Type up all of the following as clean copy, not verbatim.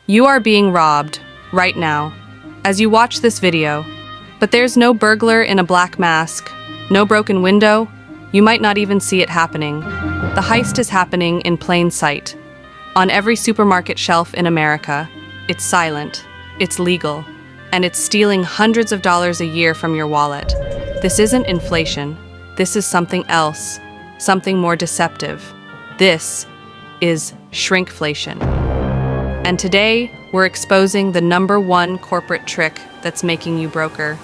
You are being robbed, right now, as you watch this video. But there's no burglar in a black mask, no broken window, you might not even see it happening. The heist is happening in plain sight. On every supermarket shelf in America, it's silent, it's legal, and it's stealing hundreds of dollars a year from your wallet. This isn't inflation, this is something else, something more deceptive. This is shrinkflation. And today, we're exposing the #1 corporate trick that's making you broker,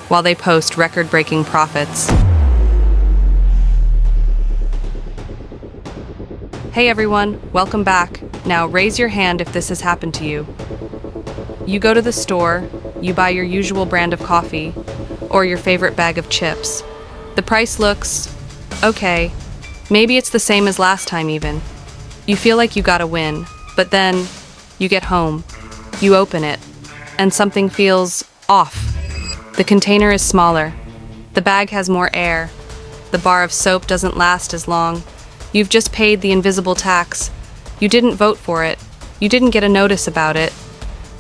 while they post record-breaking profits. Hey everyone, welcome back. Now raise your hand if this has happened to you. You go to the store, you buy your usual brand of coffee, or your favorite bag of chips. The price looks okay. Maybe it's the same as last time even. You feel like you got a win, but then you get home, you open it, and something feels off. The container is smaller, the bag has more air, the bar of soap doesn't last as long. You've just paid the invisible tax. You didn't vote for it, you didn't get a notice about it,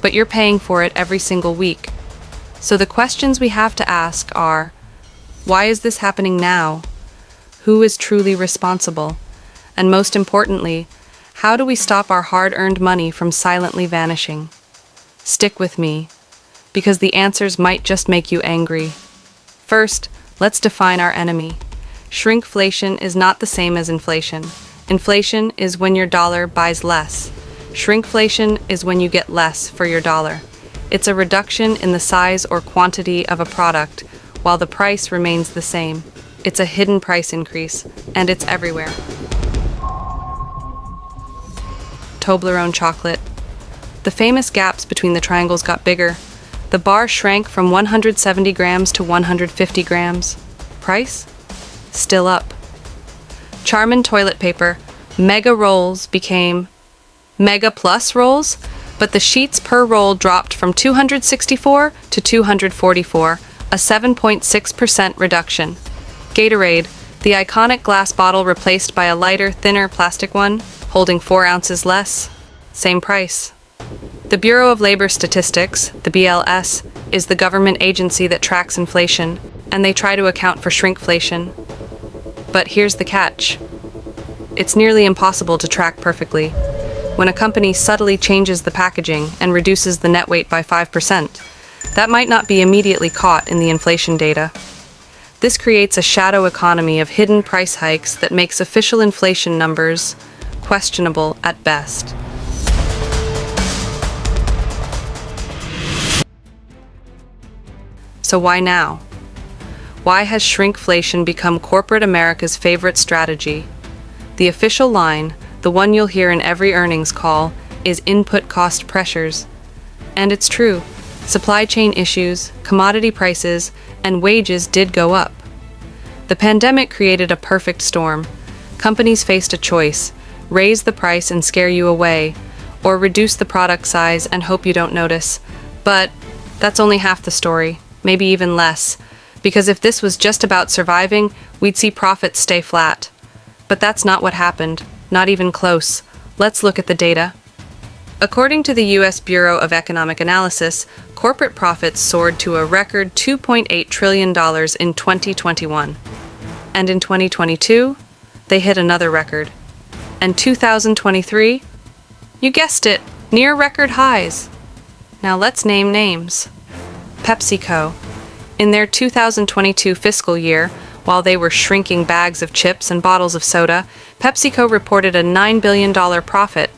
but you're paying for it every single week. So the questions we have to ask are, why is this happening now? Who is truly responsible? And most importantly, how do we stop our hard-earned money from silently vanishing? Stick with me, because the answers might just make you angry. First, let's define our enemy. Shrinkflation is not the same as inflation. Inflation is when your dollar buys less. Shrinkflation is when you get less for your dollar. It's a reduction in the size or quantity of a product, while the price remains the same. It's a hidden price increase, and it's everywhere. Toblerone chocolate. The famous gaps between the triangles got bigger. The bar shrank from 170 grams to 150 grams. Price? Still up. Charmin toilet paper. Mega rolls became Mega Plus rolls, but the sheets per roll dropped from 264 to 244, a 7.6% reduction. Gatorade, the iconic glass bottle replaced by a lighter, thinner plastic one, holding 4 ounces less, same price. The Bureau of Labor Statistics, the BLS, is the government agency that tracks inflation, and they try to account for shrinkflation. But here's the catch. It's nearly impossible to track perfectly. When a company subtly changes the packaging and reduces the net weight by 5%, that might not be immediately caught in the inflation data. This creates a shadow economy of hidden price hikes that makes official inflation numbers questionable at best. So why now? Why has shrinkflation become corporate America's favorite strategy? The official line, the one you'll hear in every earnings call, is input cost pressures. And it's true. Supply chain issues, commodity prices, and wages did go up. The pandemic created a perfect storm. Companies faced a choice: raise the price and scare you away, or reduce the product size and hope you don't notice. But that's only half the story, maybe even less, because if this was just about surviving, we'd see profits stay flat. But that's not what happened, not even close. Let's look at the data. According to the U.S. Bureau of Economic Analysis, corporate profits soared to a record $2.8 trillion in 2021. And in 2022, they hit another record. And 2023? You guessed it, near record highs. Now let's name names. PepsiCo. In their 2022 fiscal year, while they were shrinking bags of chips and bottles of soda, PepsiCo reported a $9 billion profit.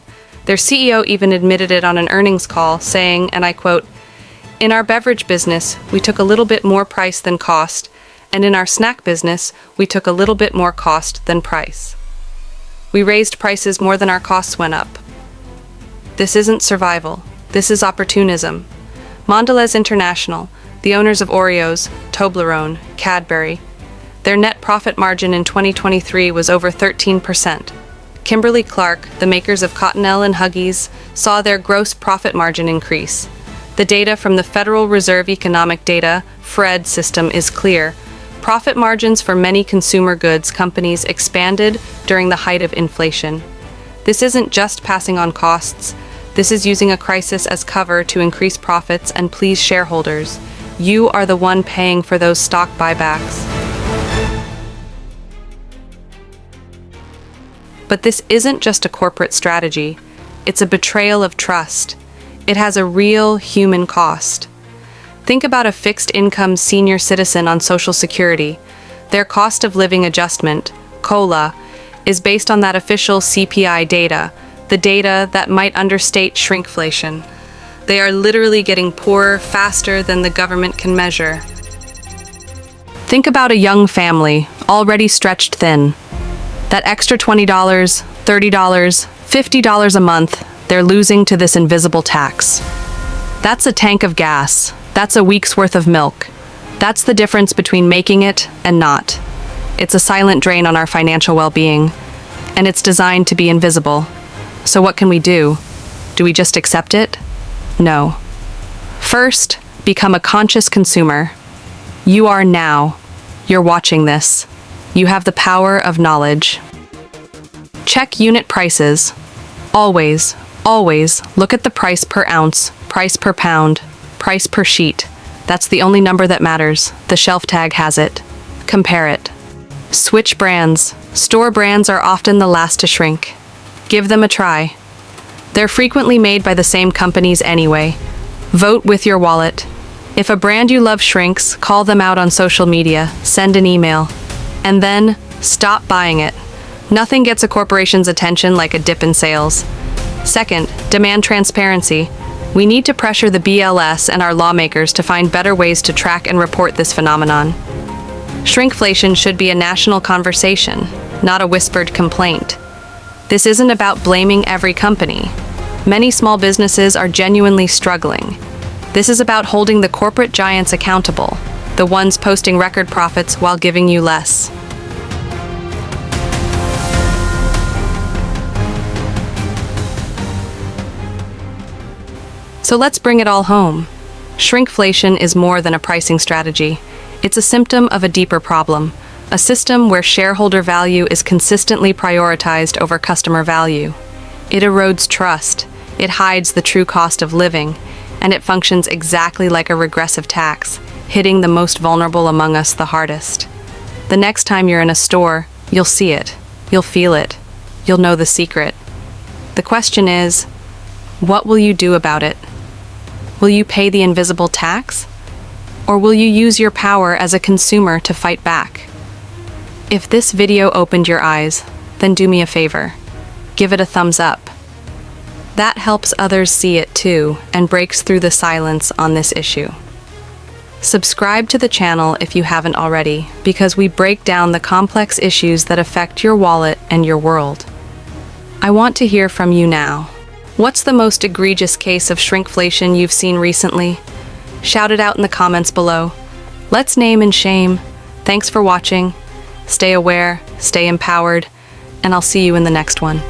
Their CEO even admitted it on an earnings call, saying, and I quote, "In our beverage business, we took a little bit more price than cost, and in our snack business, we took a little bit more cost than price. We raised prices more than our costs went up." This isn't survival. This is opportunism. Mondelez International, the owners of Oreos, Toblerone, Cadbury, their net profit margin in 2023 was over 13%. Kimberly-Clark, the makers of Cottonelle and Huggies, saw their gross profit margin increase. The data from the Federal Reserve Economic Data (FRED) system is clear. Profit margins for many consumer goods companies expanded during the height of inflation. This isn't just passing on costs. This is using a crisis as cover to increase profits and please shareholders. You are the one paying for those stock buybacks. But this isn't just a corporate strategy. It's a betrayal of trust. It has a real human cost. Think about a fixed-income senior citizen on Social Security. Their cost of living adjustment, COLA, is based on that official CPI data, the data that might understate shrinkflation. They are literally getting poorer faster than the government can measure. Think about a young family, already stretched thin. That extra $20, $30, $50 a month they're losing to this invisible tax. That's a tank of gas. That's a week's worth of milk. That's the difference between making it and not. It's a silent drain on our financial well-being, and it's designed to be invisible. So what can we do? Do we just accept it? No. First, become a conscious consumer. You are now. You're watching this. You have the power of knowledge. Check unit prices. Always, always look at the price per ounce, price per pound, price per sheet. That's the only number that matters. The shelf tag has it. Compare it. Switch brands. Store brands are often the last to shrink. Give them a try. They're frequently made by the same companies anyway. Vote with your wallet. If a brand you love shrinks, call them out on social media, send an email, and then stop buying it. Nothing gets a corporation's attention like a dip in sales. Second, demand transparency. We need to pressure the BLS and our lawmakers to find better ways to track and report this phenomenon. Shrinkflation should be a national conversation, not a whispered complaint. This isn't about blaming every company. Many small businesses are genuinely struggling. This is about holding the corporate giants accountable, the ones posting record profits while giving you less. So let's bring it all home. Shrinkflation is more than a pricing strategy. It's a symptom of a deeper problem, a system where shareholder value is consistently prioritized over customer value. It erodes trust, it hides the true cost of living, and it functions exactly like a regressive tax, hitting the most vulnerable among us the hardest. The next time you're in a store, you'll see it, you'll feel it, you'll know the secret. The question is, what will you do about it? Will you pay the invisible tax? Or will you use your power as a consumer to fight back? If this video opened your eyes, then do me a favor. Give it a thumbs up. That helps others see it too and breaks through the silence on this issue. Subscribe to the channel if you haven't already, because we break down the complex issues that affect your wallet and your world. I want to hear from you now. What's the most egregious case of shrinkflation you've seen recently? Shout it out in the comments below. Let's name and shame. Thanks for watching. Stay aware, stay empowered, and I'll see you in the next one.